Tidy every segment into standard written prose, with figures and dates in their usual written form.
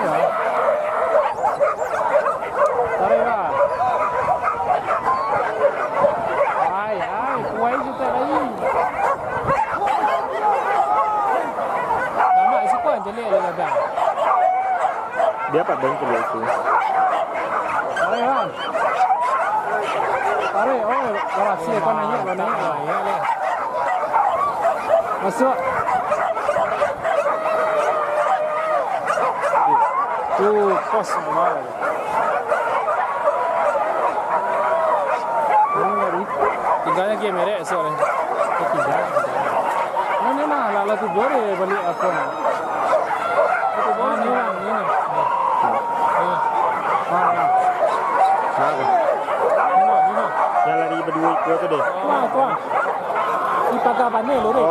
ya. Tarik lah. Ay, kuai kita lagi. Lama siapa yang jelek dia kata. Dia apa bang jelek itu? Tarik lah. Tarik, Aksi kau nanya. Ya le. Masuk. Tu pos awal. Tiganya game merek esok ni. Tiga. Mana lah tu boleh balik apa ni? Itu boleh ni. Mana? Yang lari berdua ikut tu deh. Tuan. Ini pakai bandel lu deh.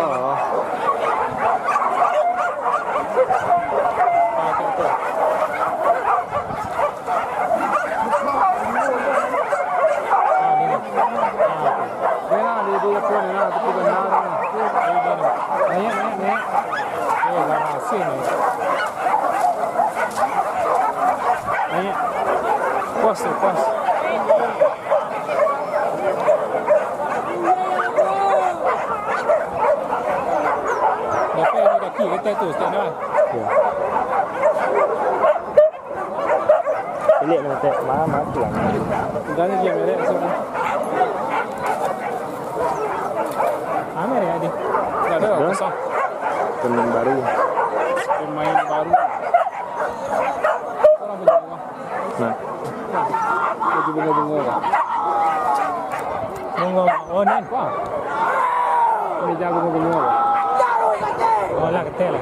Dia pun nak tu benar ni. Naik. Aksi ni. Naik. Pos. Dapat ni kaki kata tu start dah. Ya. Pelik nak tak mati lah. Tiganya dia merek esok ni. Mana ya dia? Tak ada kosong. Pemain baru. Orang bunga. Nah. Baju bunga. Bunga. Oh, nen apa? Ini jago bunga. Oh, lah ketel.